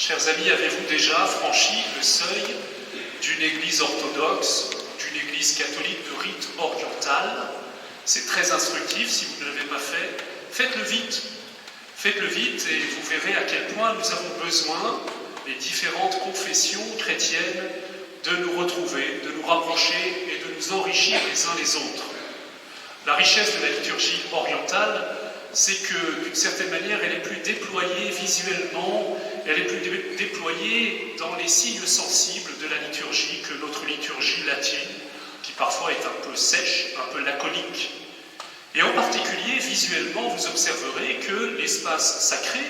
Chers amis, avez-vous déjà franchi le seuil d'une église orthodoxe, d'une église catholique de rite oriental? C'est très instructif, si vous ne l'avez pas fait, faites-le vite. Faites-le vite et vous verrez à quel point nous avons besoin, les différentes confessions chrétiennes, de nous retrouver, de nous rapprocher et de nous enrichir les uns les autres. La richesse de la liturgie orientale, c'est que, d'une certaine manière, elle est plus déployée visuellement, elle est plus déployée dans les signes sensibles de la liturgie que notre liturgie latine, qui parfois est un peu sèche, un peu laconique. Et en particulier, visuellement, vous observerez que l'espace sacré,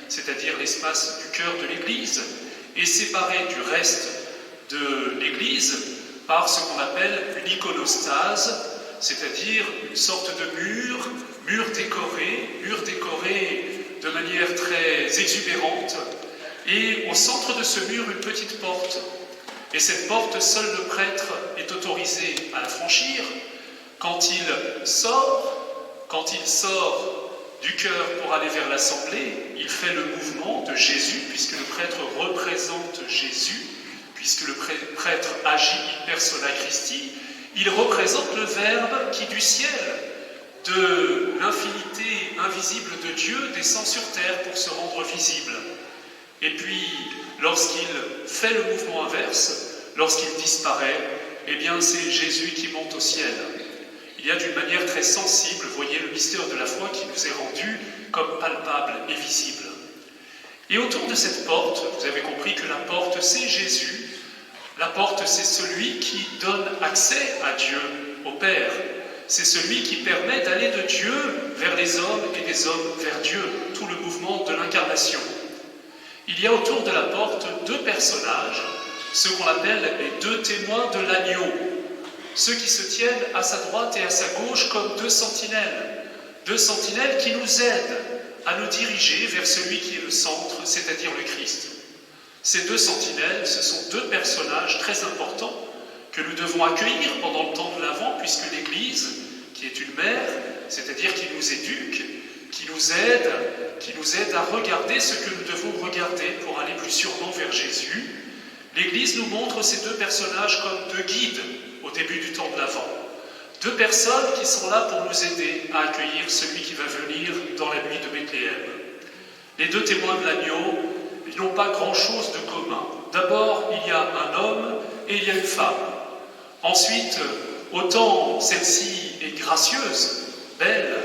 c'est-à-dire l'espace du cœur de l'Église, est séparé du reste de l'Église par ce qu'on appelle une iconostase, c'est-à-dire une sorte de mur décoré de manière très exubérante, et au centre de ce mur, une petite porte. Et cette porte, seul le prêtre est autorisé à la franchir. Quand il sort du chœur pour aller vers l'assemblée, il fait le mouvement de Jésus, puisque le prêtre représente Jésus, puisque le prêtre agit in persona Christi, il représente le Verbe qui du ciel, de l'infinité invisible de Dieu, descend sur terre pour se rendre visible. Et puis, lorsqu'il fait le mouvement inverse, lorsqu'il disparaît, eh bien c'est Jésus qui monte au ciel. Il y a d'une manière très sensible, vous voyez, le mystère de la foi qui nous est rendu comme palpable et visible. Et autour de cette porte, vous avez compris que la porte, c'est Jésus. La porte, c'est celui qui donne accès à Dieu, au Père. C'est celui qui permet d'aller de Dieu vers les hommes et des hommes vers Dieu, tout le mouvement de l'incarnation. Il y a autour de la porte deux personnages, ceux qu'on appelle les deux témoins de l'agneau, ceux qui se tiennent à sa droite et à sa gauche comme deux sentinelles qui nous aident à nous diriger vers celui qui est le centre, c'est-à-dire le Christ. Ces deux sentinelles, ce sont deux personnages très importants que nous devons accueillir pendant le temps de l'Avent, puisque l'Église, qui est une mère, c'est-à-dire qui nous éduque, qui nous aide à regarder ce que nous devons regarder pour aller plus sûrement vers Jésus, l'Église nous montre ces deux personnages comme deux guides au début du temps de l'Avent. Deux personnes qui sont là pour nous aider à accueillir celui qui va venir dans la nuit de Bethléem. Les deux témoins de l'agneau, ils n'ont pas grand-chose de commun. D'abord, il y a un homme et il y a une femme. Ensuite, autant celle-ci est gracieuse, belle,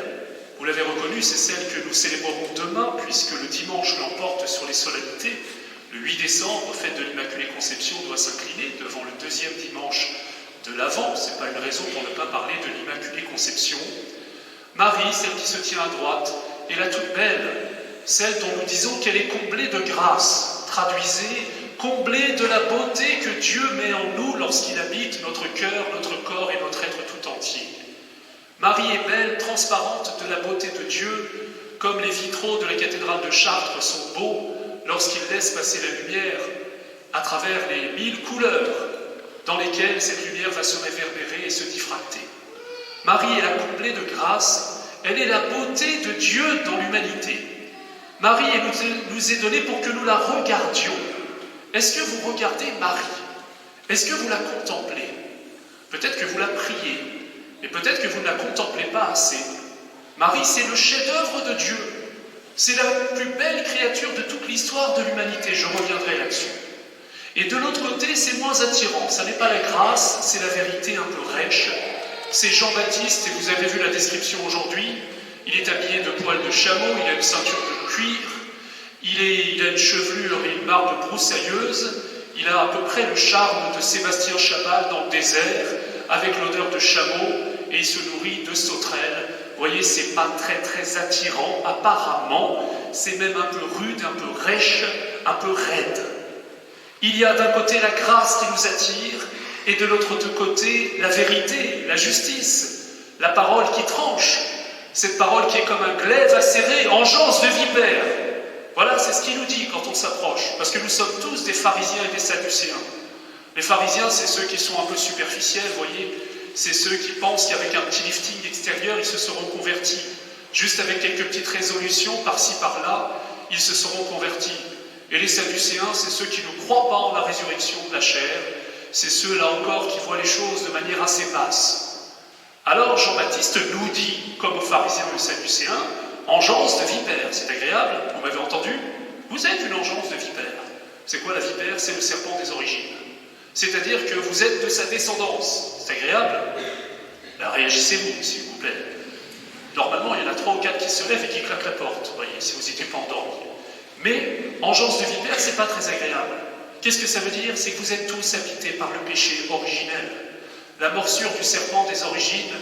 vous l'avez reconnue, c'est celle que nous célébrerons demain, puisque le dimanche l'emporte sur les solennités. Le 8 décembre, fête de l'Immaculée Conception, doit s'incliner devant le deuxième dimanche de l'Avent. Ce n'est pas une raison pour ne pas parler de l'Immaculée Conception. Marie, celle qui se tient à droite, est la toute belle, celle dont nous disons qu'elle est comblée de grâce, traduisez, comblée de la beauté que Dieu met en nous lorsqu'il habite notre cœur, notre corps et notre être tout entier. Marie est belle, transparente de la beauté de Dieu, comme les vitraux de la cathédrale de Chartres sont beaux lorsqu'ils laissent passer la lumière à travers les 1000 couleurs dans lesquelles cette lumière va se réverbérer et se diffracter. Marie est la comblée de grâce, elle est la beauté de Dieu dans l'humanité. Marie nous est donnée pour que nous la regardions. Est-ce que vous regardez Marie? Est-ce que vous la contemplez? Peut-être que vous la priez, mais peut-être que vous ne la contemplez pas assez. Marie, c'est le chef-d'œuvre de Dieu. C'est la plus belle créature de toute l'histoire de l'humanité. Je reviendrai là-dessus. Et de l'autre côté, c'est moins attirant. Ça n'est pas la grâce, c'est la vérité un peu rêche. C'est Jean-Baptiste, et vous avez vu la description aujourd'hui. Il est habillé de poils de chameau, il a une ceinture de cuir, il a une chevelure et une barbe broussailleuse, il a à peu près le charme de Sébastien Chabal dans le désert, avec l'odeur de chameau, et il se nourrit de sauterelles. Vous voyez, c'est pas très très attirant, apparemment, c'est même un peu rude, un peu rêche, un peu raide. Il y a d'un côté la grâce qui nous attire, et de l'autre côté la vérité, la justice, la parole qui tranche, cette parole qui est comme un glaive acéré, engeance de vipère. Voilà, c'est ce qu'il nous dit quand on s'approche, parce que nous sommes tous des pharisiens et des sadducéens. Les pharisiens, c'est ceux qui sont un peu superficiels, vous voyez, c'est ceux qui pensent qu'avec un petit lifting extérieur, ils se seront convertis. Juste avec quelques petites résolutions par-ci, par-là, ils se seront convertis. Et les Sadducéens, c'est ceux qui ne croient pas en la résurrection de la chair, c'est ceux, là encore, qui voient les choses de manière assez basse. Alors Jean-Baptiste nous dit, comme aux pharisiens et aux Sadducéens, engeance de vipère. C'est agréable, vous m'avez entendu? Vous êtes une engeance de vipère. C'est quoi la vipère? C'est le serpent des origines. C'est-à-dire que vous êtes de sa descendance. C'est agréable? Ben, réagissez-vous, s'il vous plaît. Normalement, il y en a 3 ou 4 qui se lèvent et qui claquent la porte, vous voyez, si vous n'étiez pas endormi. Mais engeance de vipère, c'est pas très agréable. Qu'est-ce que ça veut dire? C'est que vous êtes tous habités par le péché originel. La morsure du serpent des origines,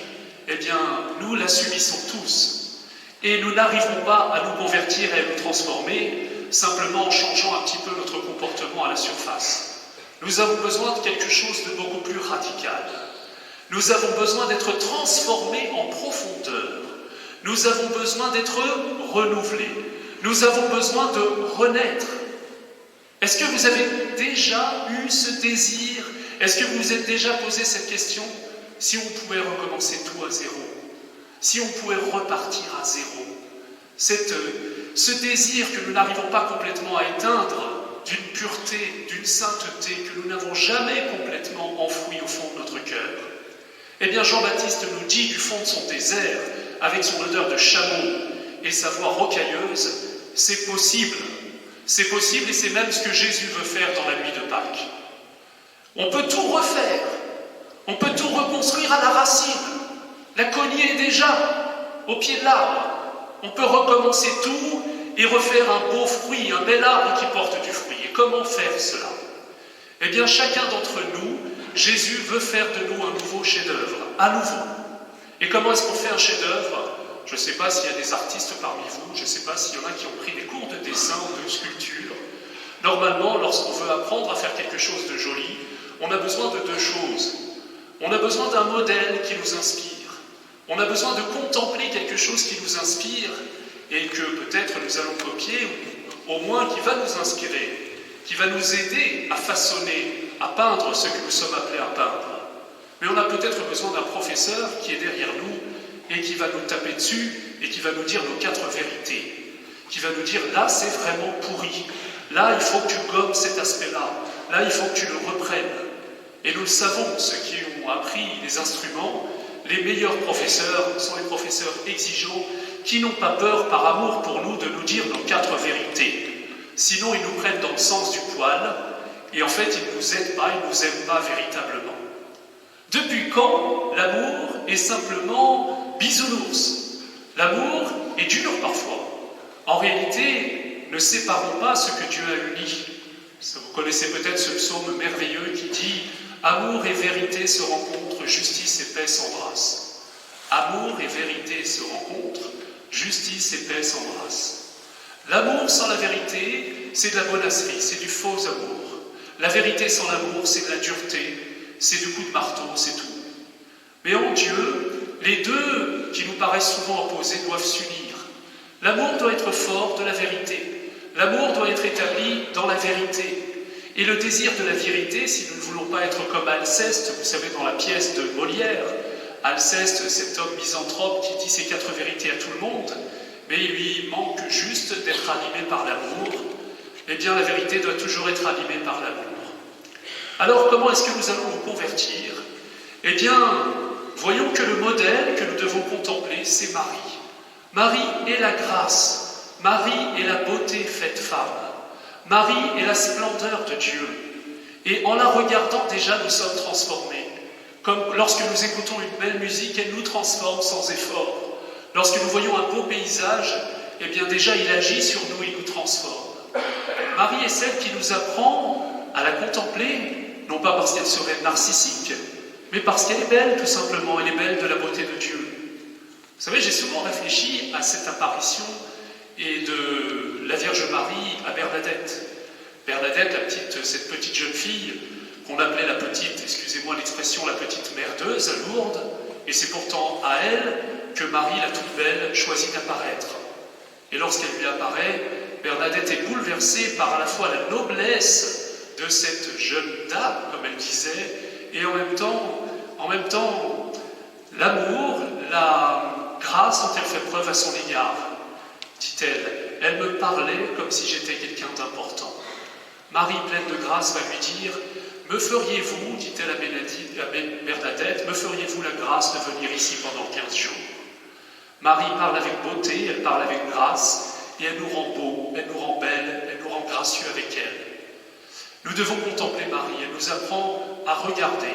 eh bien, nous la subissons tous. Et nous n'arriverons pas à nous convertir et à nous transformer simplement en changeant un petit peu notre comportement à la surface. Nous avons besoin de quelque chose de beaucoup plus radical. Nous avons besoin d'être transformés en profondeur. Nous avons besoin d'être renouvelés. Nous avons besoin de renaître. Est-ce que vous avez déjà eu ce désir? Est-ce que vous vous êtes déjà posé cette question? Si on pouvait recommencer tout à zéro, si on pouvait repartir à zéro, ce désir que nous n'arrivons pas complètement à éteindre, d'une pureté, d'une sainteté que nous n'avons jamais complètement enfouie au fond de notre cœur. Eh bien, Jean-Baptiste nous dit du fond de son désert, avec son odeur de chameau et sa voix rocailleuse, c'est possible. C'est possible et c'est même ce que Jésus veut faire dans la nuit de Pâques. On peut tout refaire. On peut tout reconstruire à la racine. La cognée est déjà au pied de l'arbre. On peut recommencer tout et refaire un beau fruit, un bel arbre qui porte du fruit. Et comment faire cela? Eh bien, chacun d'entre nous, Jésus veut faire de nous un nouveau chef-d'œuvre, à nouveau. Et comment est-ce qu'on fait un chef-d'œuvre? Je ne sais pas s'il y a des artistes parmi vous, je ne sais pas s'il y en a qui ont pris des cours de dessin ou de sculpture. Normalement, lorsqu'on veut apprendre à faire quelque chose de joli, on a besoin de 2 choses. On a besoin d'un modèle qui nous inspire. On a besoin de contempler quelque chose qui nous inspire et que peut-être nous allons copier, ou au moins qui va nous inspirer, qui va nous aider à façonner, à peindre ce que nous sommes appelés à peindre. Mais on a peut-être besoin d'un professeur qui est derrière nous et qui va nous taper dessus et qui va nous dire nos 4 vérités, qui va nous dire là c'est vraiment pourri, là il faut que tu gommes cet aspect-là, là il faut que tu le reprennes. Et nous le savons, ceux qui ont appris les instruments, les meilleurs professeurs sont les professeurs exigeants qui n'ont pas peur par amour pour nous de nous dire nos 4 vérités. Sinon ils nous prennent dans le sens du poil et en fait ils ne nous aident pas, ils ne nous aiment pas véritablement. Depuis quand l'amour est simplement bisounours? L'amour est dur parfois. En réalité, ne séparons pas ce que Dieu a uni. Vous connaissez peut-être ce psaume merveilleux qui dit « Amour et vérité se rencontrent, justice et paix s'embrassent. » Amour et vérité se rencontrent, justice et paix s'embrassent. L'amour sans la vérité, c'est de la bonasserie, c'est du faux amour. La vérité sans l'amour, c'est de la dureté, c'est du coup de marteau, c'est tout. Mais en Dieu, les deux qui nous paraissent souvent opposés doivent s'unir. L'amour doit être fort de la vérité. L'amour doit être établi dans la vérité. Et le désir de la vérité, si nous ne voulons pas être comme Alceste, vous savez, dans la pièce de Molière, Alceste, cet homme misanthrope qui dit ses 4 vérités à tout le monde, mais il lui manque juste d'être animé par l'amour. Eh bien, la vérité doit toujours être animée par l'amour. Alors, comment est-ce que nous allons nous convertir? Eh bien, voyons que le modèle que nous devons contempler, c'est Marie. Marie est la grâce. Marie est la beauté faite femme. Marie est la splendeur de Dieu. Et en la regardant, déjà, nous sommes transformés. Comme lorsque nous écoutons une belle musique, elle nous transforme sans effort. Lorsque nous voyons un beau paysage, eh bien, déjà, il agit sur nous, il nous transforme. Marie est celle qui nous apprend à la contempler, non pas parce qu'elle serait narcissique, mais parce qu'elle est belle, tout simplement. Elle est belle de la beauté de Dieu. Vous savez, j'ai souvent réfléchi à cette apparition et de la Vierge Marie à Bernadette. Bernadette, cette petite jeune fille, qu'on appelait la petite, excusez-moi l'expression, la petite merdeuse à Lourdes, et c'est pourtant à elle que Marie, la toute belle, choisit d'apparaître. Et lorsqu'elle lui apparaît, Bernadette est bouleversée par à la fois la noblesse de cette jeune dame, comme elle disait, et en même temps, l'amour, la grâce dont elle fait preuve à son égard, dit-elle. Elle me parlait comme si j'étais quelqu'un d'important. Marie, pleine de grâce, va lui dire « Me feriez-vous, dit-elle à Bernadette, me feriez-vous la grâce de venir ici pendant 15 jours ?» Marie parle avec beauté, elle parle avec grâce, et elle nous rend beaux, elle nous rend belles, elle nous rend gracieux avec elle. Nous devons contempler Marie, elle nous apprend à regarder,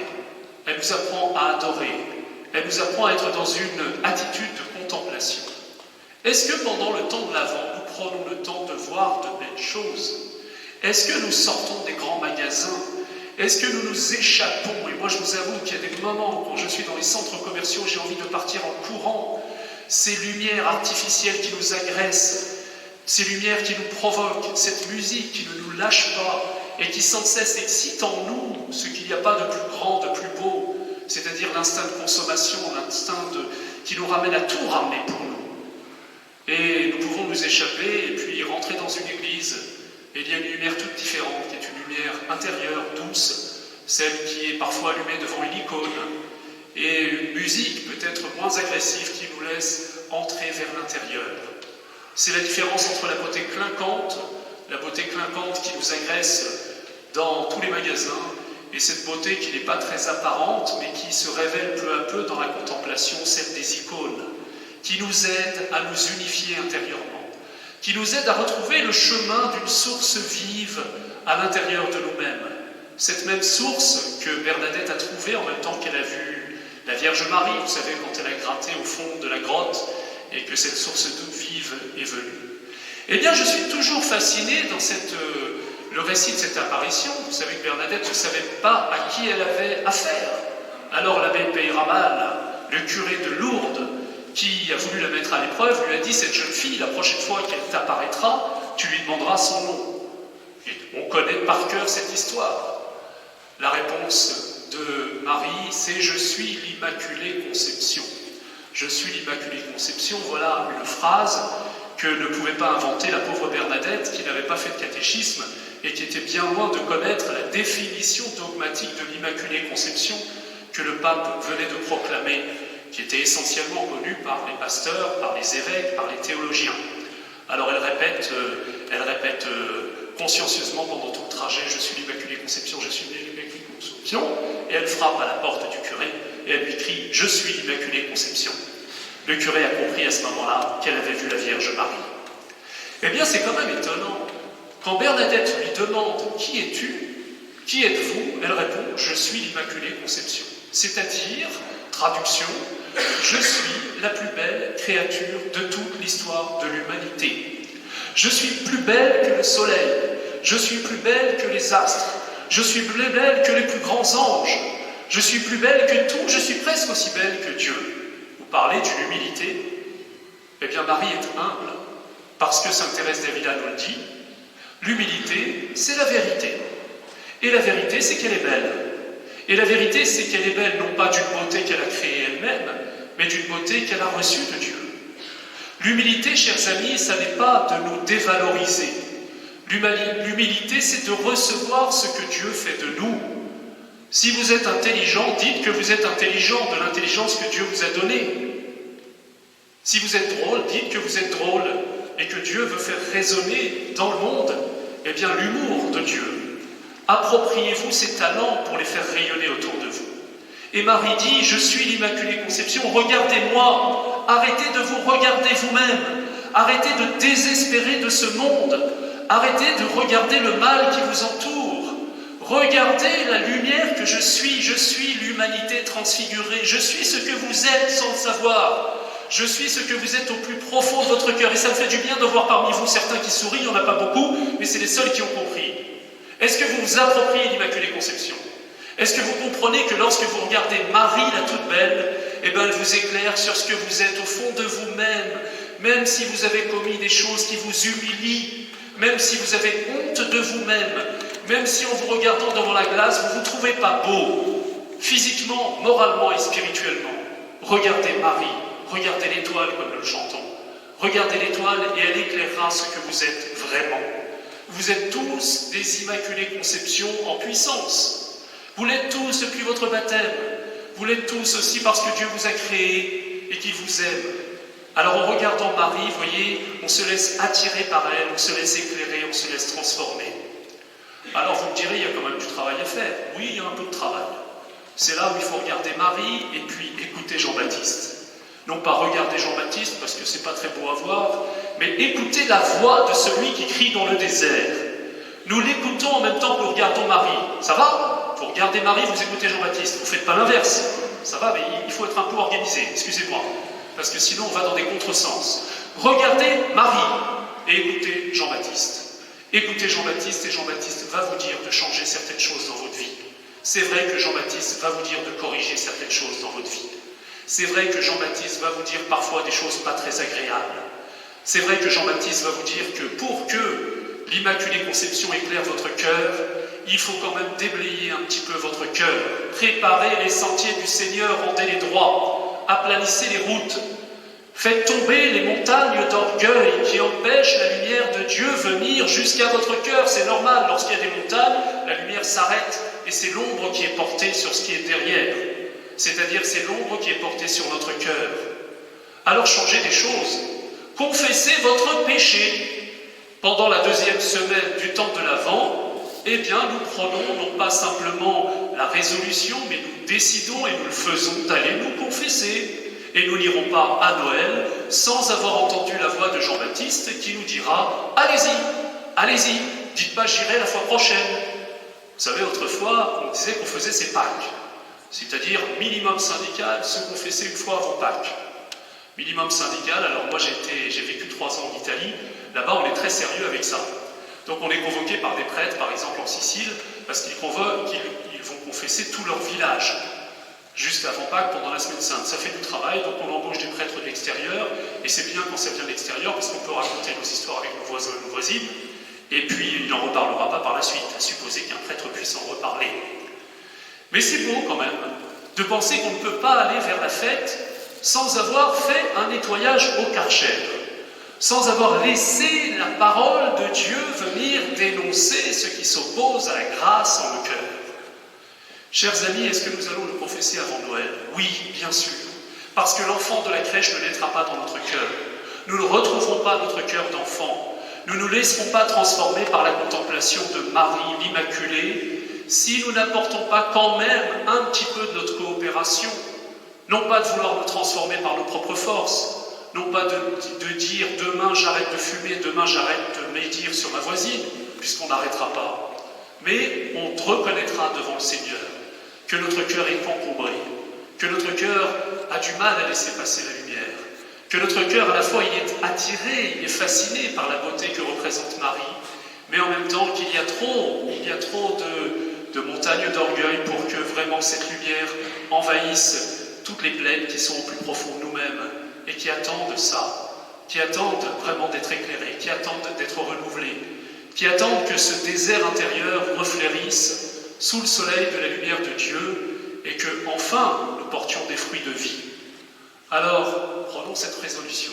elle nous apprend à adorer, elle nous apprend à être dans une attitude de contemplation. Est-ce que pendant le temps de l'Avent, nous prenons le temps de voir de belles choses? Est-ce que nous sortons des grands magasins? Est-ce que nous nous échappons? Et moi je vous avoue qu'il y a des moments où quand je suis dans les centres commerciaux, j'ai envie de partir en courant. Ces lumières artificielles qui nous agressent, ces lumières qui nous provoquent, cette musique qui ne nous lâche pas et qui sans cesse excite en nous ce qu'il n'y a pas de plus grand, de plus beau, c'est-à-dire l'instinct de consommation, qui nous ramène à tout ramener pour nous. Et nous pouvons nous échapper et puis rentrer dans une église et il y a une lumière toute différente, qui est une lumière intérieure, douce, celle qui est parfois allumée devant une icône, et une musique peut-être moins agressive qui nous laisse entrer vers l'intérieur. C'est la différence entre la beauté clinquante qui nous agresse dans tous les magasins, et cette beauté qui n'est pas très apparente, mais qui se révèle peu à peu dans la contemplation, celle des icônes, qui nous aide à nous unifier intérieurement, qui nous aide à retrouver le chemin d'une source vive à l'intérieur de nous-mêmes. Cette même source que Bernadette a trouvée en même temps qu'elle a vu la Vierge Marie, vous savez, quand elle a gratté au fond de la grotte, et que cette source toute vive est venue. Eh bien, je suis toujours fasciné dans le récit de cette apparition. Vous savez que Bernadette ne savait pas à qui elle avait affaire. Alors l'abbé Peyramal, le curé de Lourdes, qui a voulu la mettre à l'épreuve, lui a dit « Cette jeune fille, la prochaine fois qu'elle t'apparaîtra, tu lui demanderas son nom. » Et on connaît par cœur cette histoire. La réponse de Marie, c'est « Je suis l'Immaculée Conception ». Je suis l'Immaculée Conception, voilà une phrase que ne pouvait pas inventer la pauvre Bernadette, qui n'avait pas fait de catéchisme et qui était bien loin de connaître la définition dogmatique de l'Immaculée Conception que le pape venait de proclamer, qui était essentiellement connue par les pasteurs, par les évêques, par les théologiens. Alors elle répète consciencieusement pendant tout le trajet « Je suis l'Immaculée Conception, je suis l'Immaculée Conception » et elle frappe à la porte du curé et elle lui crie « Je suis l'Immaculée Conception ». Le curé a compris à ce moment-là qu'elle avait vu la Vierge Marie. Eh bien, c'est quand même étonnant. Quand Bernadette lui demande « Qui es-tu ? Qui êtes-vous » elle répond « Je suis l'Immaculée Conception ». C'est-à-dire, traduction, « Je suis la plus belle créature de toute l'histoire de l'humanité. Je suis plus belle que le soleil. Je suis plus belle que les astres. Je suis plus belle que les plus grands anges. Je suis plus belle que tout. Je suis presque aussi belle que Dieu. » Vous parlez d'une humilité. Eh bien, Marie est humble, parce que Sainte Thérèse d'Avila nous le dit. L'humilité, c'est la vérité. Et la vérité, c'est qu'elle est belle. Et la vérité, c'est qu'elle est belle, non pas d'une beauté qu'elle a créée elle-même, mais d'une beauté qu'elle a reçue de Dieu. L'humilité, chers amis, ça n'est pas de nous dévaloriser. L'humilité, c'est de recevoir ce que Dieu fait de nous. Si vous êtes intelligent, dites que vous êtes intelligent de l'intelligence que Dieu vous a donnée. Si vous êtes drôle, dites que vous êtes drôle et que Dieu veut faire résonner dans le monde, eh bien, l'humour de Dieu. Appropriez-vous ces talents pour les faire rayonner autour de vous. Et Marie dit, je suis l'Immaculée Conception, regardez-moi, arrêtez de vous regarder vous-même, arrêtez de désespérer de ce monde, arrêtez de regarder le mal qui vous entoure, regardez la lumière que je suis l'humanité transfigurée, je suis ce que vous êtes sans le savoir, je suis ce que vous êtes au plus profond de votre cœur, et ça me fait du bien de voir parmi vous certains qui sourient, il n'y en a pas beaucoup, mais c'est les seuls qui ont compris. Est-ce que vous vous appropriez l'Immaculée Conception ? Est-ce que vous comprenez que lorsque vous regardez Marie, la toute belle, eh bien, elle vous éclaire sur ce que vous êtes au fond de vous-même, même si vous avez commis des choses qui vous humilient, même si vous avez honte de vous-même, même si en vous regardant devant la glace, vous ne vous trouvez pas beau, physiquement, moralement et spirituellement. Regardez Marie, regardez l'étoile comme nous le chantons. Regardez l'étoile et elle éclairera ce que vous êtes vraiment. Vous êtes tous des Immaculées Conceptions en puissance. Vous l'êtes tous depuis votre baptême. Vous l'êtes tous aussi parce que Dieu vous a créé et qu'il vous aime. Alors en regardant Marie, vous voyez, on se laisse attirer par elle, on se laisse éclairer, on se laisse transformer. alors vous me direz, il y a quand même du travail à faire. Oui, il y a un peu de travail. C'est là où il faut regarder Marie et puis écouter Jean-Baptiste. Non pas regarder Jean-Baptiste, parce que c'est pas très beau à voir, mais écouter la voix de celui qui crie dans le désert. Nous l'écoutons en même temps que nous regardons Marie. Ça va? Vous regardez Marie, vous écoutez Jean-Baptiste. Vous ne faites pas l'inverse. Ça va, mais il faut être un peu organisé, excusez-moi. Parce que sinon, on va dans des contresens. Regardez Marie et écoutez Jean-Baptiste. Écoutez Jean-Baptiste et Jean-Baptiste va vous dire de changer certaines choses dans votre vie. C'est vrai que Jean-Baptiste va vous dire de corriger certaines choses dans votre vie. C'est vrai que Jean-Baptiste va vous dire parfois des choses pas très agréables. C'est vrai que Jean-Baptiste va vous dire que pour que l'Immaculée Conception éclaire votre cœur, il faut quand même déblayer un petit peu votre cœur. Préparez les sentiers du Seigneur, rendez-les droits, aplanissez les routes. Faites tomber les montagnes d'orgueil qui empêchent la lumière de Dieu venir jusqu'à votre cœur. C'est normal, lorsqu'il y a des montagnes, la lumière s'arrête et c'est l'ombre qui est portée sur ce qui est derrière. C'est-à-dire c'est l'ombre qui est portée sur notre cœur. Alors changez des choses. Confessez votre péché. Pendant la deuxième semaine du temps de l'Avent, eh bien nous prenons non pas simplement la résolution, mais nous décidons et nous le faisons d'aller nous confesser. Et nous n'irons pas à Noël sans avoir entendu la voix de Jean-Baptiste qui nous dira « Allez-y, allez-y, dites pas j'irai la fois prochaine ». Vous savez, autrefois, on disait qu'on faisait ses Pâques, c'est-à-dire minimum syndical, se confesser une fois avant Pâques. Minimum syndical, alors moi j'ai vécu 3 ans en Italie, là-bas on est très sérieux avec ça. Donc on est convoqué par des prêtres, par exemple en Sicile, parce qu'ils vont confesser tout leur village. Juste avant Pâques, pendant la semaine sainte. Ça fait du travail, donc on embauche des prêtres de l'extérieur, et c'est bien quand ça vient de l'extérieur, parce qu'on peut raconter nos histoires avec nos voisins et nos voisines, et puis il n'en reparlera pas par la suite, à supposer qu'un prêtre puisse en reparler. Mais c'est beau quand même, de penser qu'on ne peut pas aller vers la fête sans avoir fait un nettoyage au Karcher, sans avoir laissé la parole de Dieu venir dénoncer ce qui s'oppose à la grâce en nos cœurs. Chers amis, est-ce que nous allons nous confesser avant Noël? Oui, bien sûr. Parce que l'enfant de la crèche ne naîtra pas dans notre cœur. Nous ne retrouverons pas notre cœur d'enfant. Nous ne nous laisserons pas transformer par la contemplation de Marie l'Immaculée si nous n'apportons pas quand même un petit peu de notre coopération. Non pas de vouloir nous transformer par nos propres forces. Non pas de dire demain j'arrête de fumer, demain j'arrête de médire sur ma voisine, puisqu'on n'arrêtera pas. Mais on reconnaîtra devant le Seigneur que notre cœur est encombré, que notre cœur a du mal à laisser passer la lumière, que notre cœur à la fois il est attiré, il est fasciné par la beauté que représente Marie, mais en même temps qu'il y a trop de montagnes d'orgueil pour que vraiment cette lumière envahisse toutes les plaines qui sont au plus profond de nous-mêmes et qui attendent ça, qui attendent vraiment d'être éclairées, qui attendent d'être renouvelées, qui attendent que ce désert intérieur refleurisse sous le soleil de la lumière de Dieu et que, enfin, nous portions des fruits de vie. Alors, prenons cette résolution.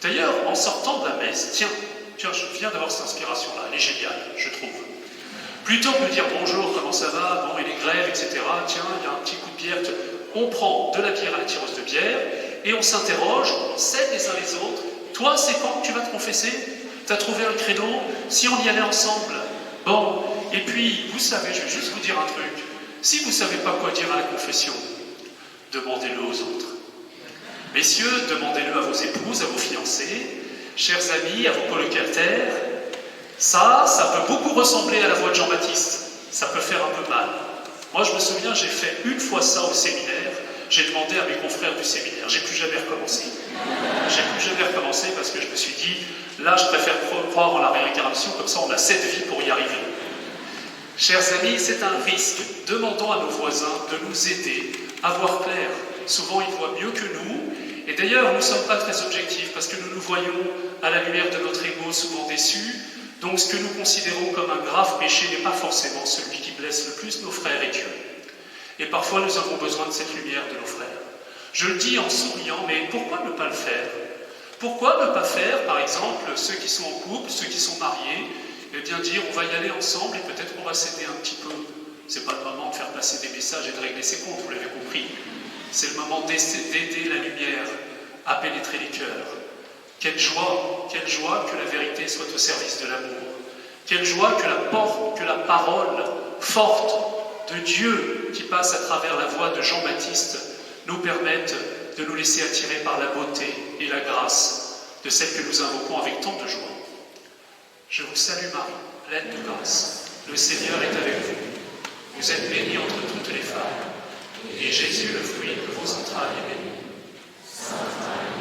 D'ailleurs, en sortant de la messe, tiens, je viens d'avoir cette inspiration-là, elle est géniale, je trouve. Plutôt que de dire bonjour, comment ça va, bon, et les grèves, etc., tiens, il y a un petit coup de bière, on prend de la bière à la tireuse de bière et on s'interroge, on sait les uns les autres, toi, c'est quand que tu vas te confesser? T'as trouvé un créneau? Si on y allait ensemble? Bon, et puis, vous savez, je vais juste vous dire un truc. Si vous ne savez pas quoi dire à la confession, demandez-le aux autres. Messieurs, demandez-le à vos épouses, à vos fiancés, chers amis, à vos colocataires. Ça peut beaucoup ressembler à la voix de Jean-Baptiste. Ça peut faire un peu mal. Moi, je me souviens, j'ai fait une fois ça au séminaire. J'ai demandé à mes confrères du séminaire. J'ai plus jamais recommencé. J'ai plus jamais recommencé parce que je me suis dit, là, je préfère croire en la réincarnation, comme ça, on a 7 vies pour y arriver. Chers amis, c'est un risque. Demandons à nos voisins de nous aider à voir clair. Souvent, ils voient mieux que nous. Et d'ailleurs, nous ne sommes pas très objectifs parce que nous nous voyons à la lumière de notre ego souvent déçu. Donc, ce que nous considérons comme un grave péché n'est pas forcément celui qui blesse le plus nos frères et Dieu. Et parfois, nous avons besoin de cette lumière de nos frères. Je le dis en souriant, mais pourquoi ne pas le faire? Pourquoi ne pas faire, par exemple, ceux qui sont en couple, ceux qui sont mariés, et bien dire on va y aller ensemble et peut-être qu'on va s'aider un petit peu. C'est pas le moment de faire passer des messages et de régler ses comptes, vous l'avez compris. C'est le moment d'aider la lumière à pénétrer les cœurs. Quelle joie que la vérité soit au service de l'amour. Quelle joie que la parole forte de Dieu qui passe à travers la voix de Jean-Baptiste nous permette de nous laisser attirer par la beauté et la grâce de celle que nous invoquons avec tant de joie. Je vous salue Marie, pleine de grâce. Le Seigneur est avec vous. Vous êtes bénie entre toutes les femmes. Et Jésus, le fruit de vos entrailles, est béni. Sainte Marie,